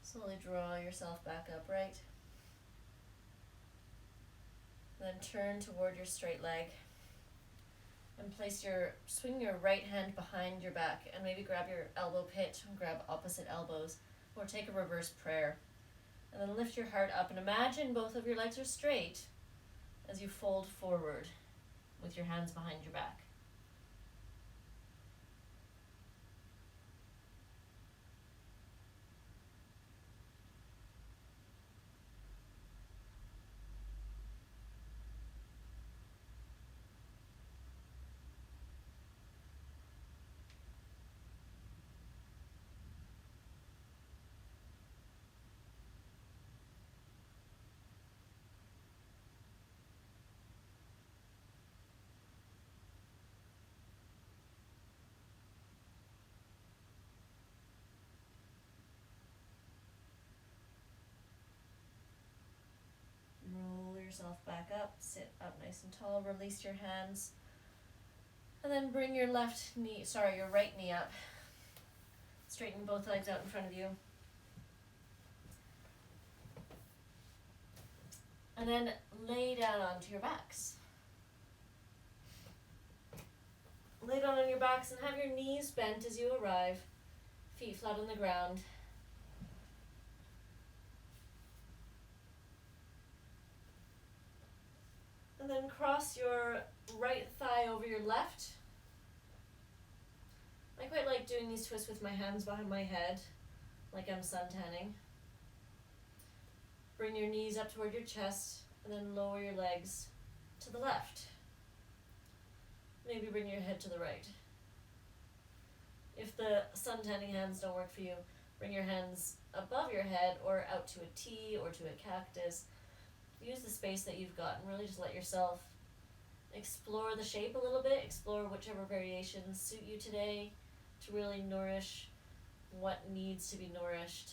Slowly draw yourself back upright. Then turn toward your straight leg and swing your right hand behind your back and maybe grab your elbow pit and grab opposite elbows, or take a reverse prayer. And then lift your heart up and imagine both of your legs are straight as you fold forward with your hands behind your back. yourself back up, sit up nice and tall, release your hands, and then bring your your right knee up. Straighten both legs out in front of you. And then lay down onto your backs. Lay down on your backs and have your knees bent as you arrive, feet flat on the ground. And then cross your right thigh over your left. I quite like doing these twists with my hands behind my head, like I'm suntanning. Bring your knees up toward your chest, and then lower your legs to the left. Maybe bring your head to the right. If the suntanning hands don't work for you, bring your hands above your head or out to a T or to a cactus. Use the space that you've got and really just let yourself explore the shape a little bit, explore whichever variations suit you today to really nourish what needs to be nourished.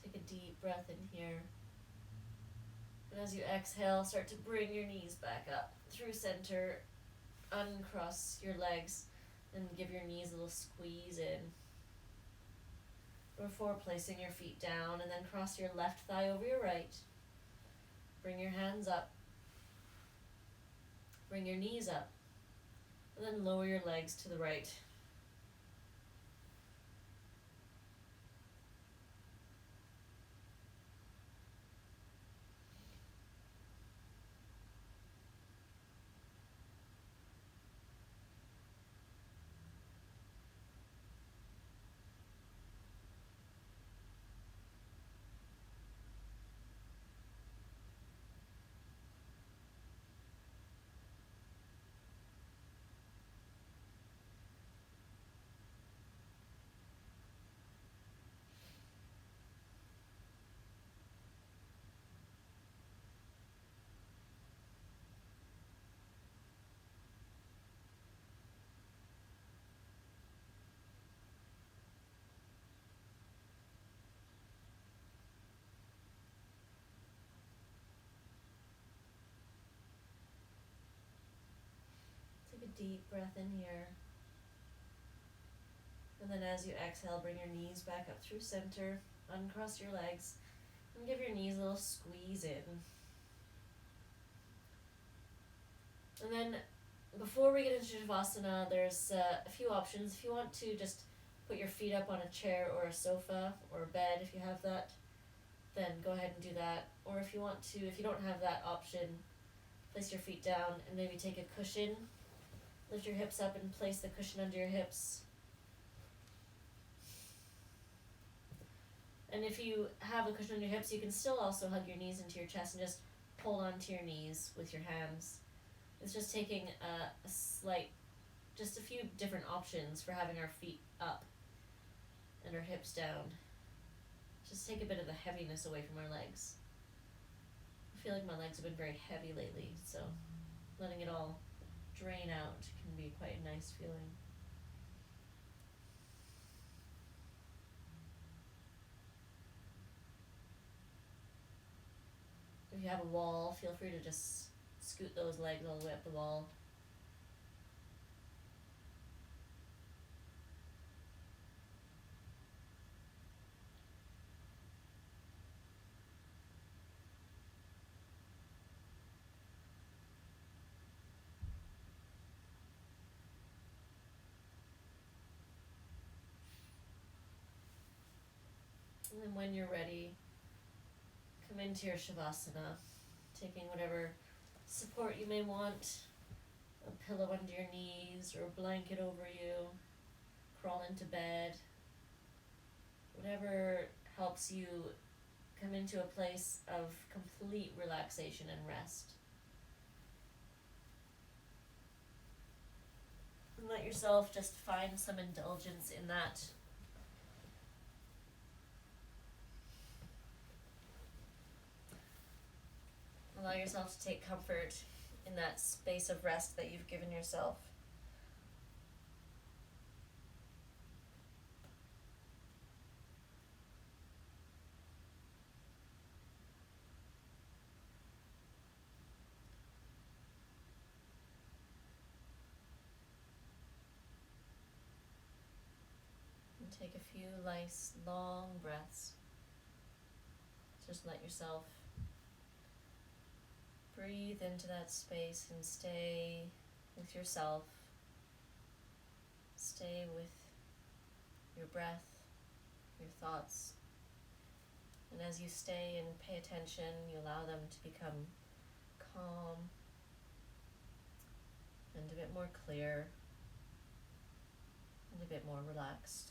Take a deep breath in here. And as you exhale, start to bring your knees back up through center, uncross your legs, and give your knees a little squeeze in before placing your feet down, and then cross your left thigh over your right. Bring your hands up. Bring your knees up, and then lower your legs to the right. Take a deep breath in here. And then as you exhale, bring your knees back up through center, uncross your legs, and give your knees a little squeeze in. And then before we get into Shavasana, there's a few options. If you want to just put your feet up on a chair or a sofa or a bed, if you have that, then go ahead and do that. Or if you want to, if you don't have that option, place your feet down and maybe take a cushion. Lift your hips up and place the cushion under your hips. And if you have a cushion on your hips, you can still also hug your knees into your chest and just hold onto your knees with your hands. It's just taking just a few different options for having our feet up and our hips down. Just take a bit of the heaviness away from our legs. I feel like my legs have been very heavy lately, so letting it all drain out can be quite a nice feeling. If you have a wall, feel free to just scoot those legs all the way up the wall. And then when you're ready, come into your Shavasana, taking whatever support you may want, a pillow under your knees or a blanket over you, crawl into bed, whatever helps you come into a place of complete relaxation and rest. And let yourself just find some indulgence in that. Allow yourself to take comfort in that space of rest that you've given yourself. And take a few nice long breaths. Just let yourself breathe into that space and stay with yourself. Stay with your breath, your thoughts. And as you stay and pay attention, you allow them to become calm and a bit more clear and a bit more relaxed.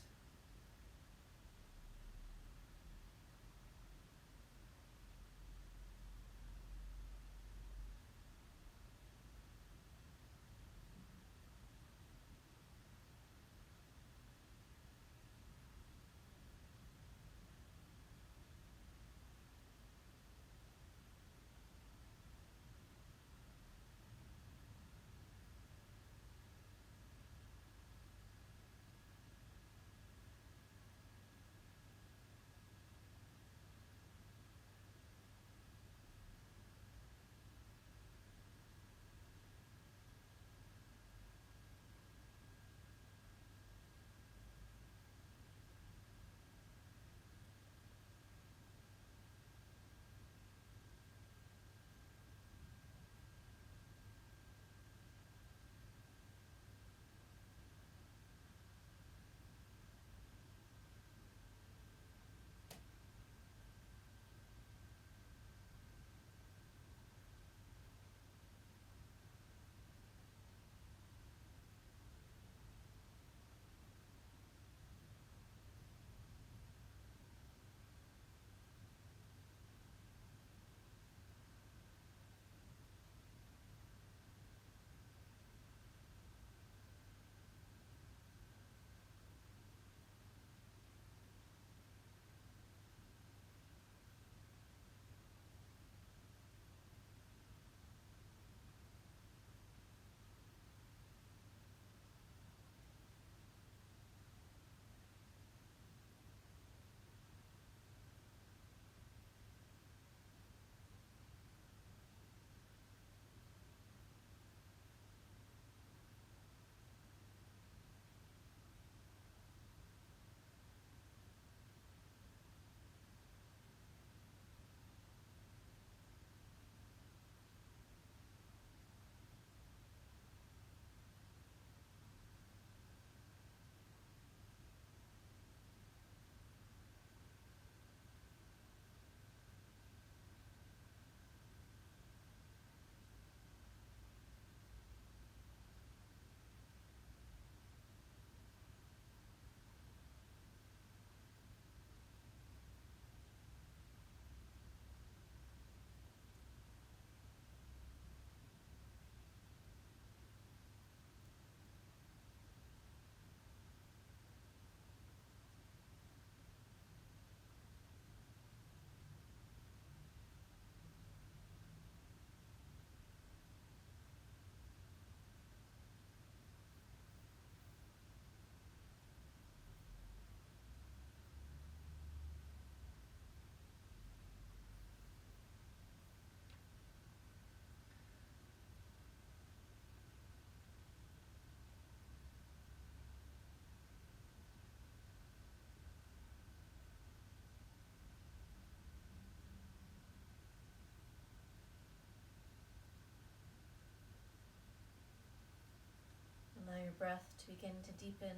Allow your breath to begin to deepen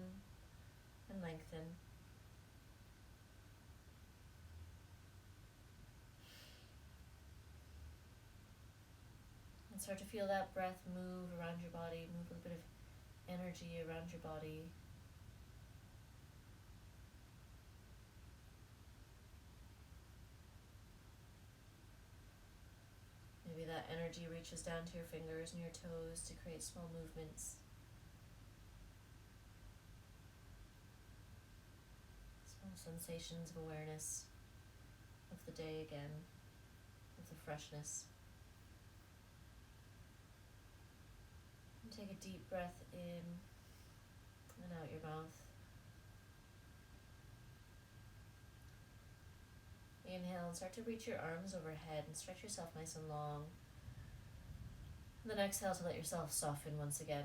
and lengthen. And start to feel that breath move around your body, move a little bit of energy around your body. energy reaches down to your fingers and your toes to create small movements. Small sensations of awareness of the day again, of the freshness. And take a deep breath in and out your mouth. Inhale and start to reach your arms overhead and stretch yourself nice and long. And then exhale to let yourself soften once again.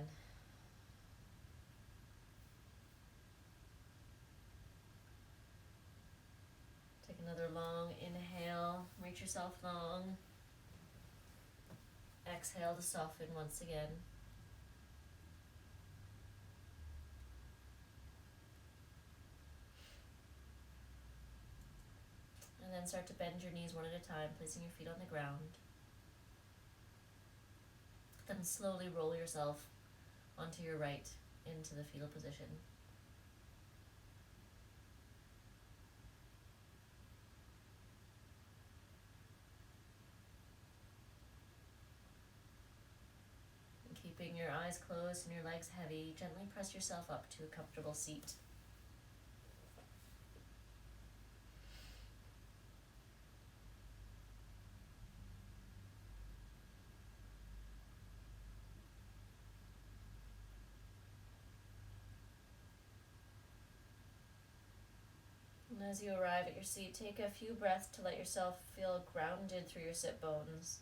Take another long inhale, reach yourself long. Exhale to soften once again. And then start to bend your knees one at a time, placing your feet on the ground. Then slowly roll yourself onto your right into the fetal position. And keeping your eyes closed and your legs heavy, gently press yourself up to a comfortable seat. And as you arrive at your seat, take a few breaths to let yourself feel grounded through your sit bones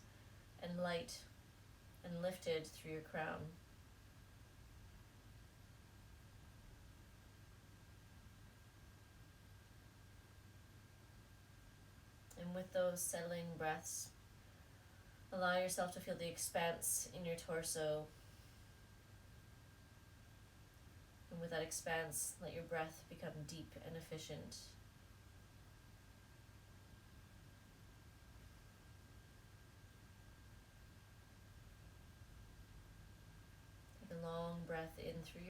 and light and lifted through your crown. And with those settling breaths, allow yourself to feel the expanse in your torso. And with that expanse, let your breath become deep and efficient. Take a long breath in through your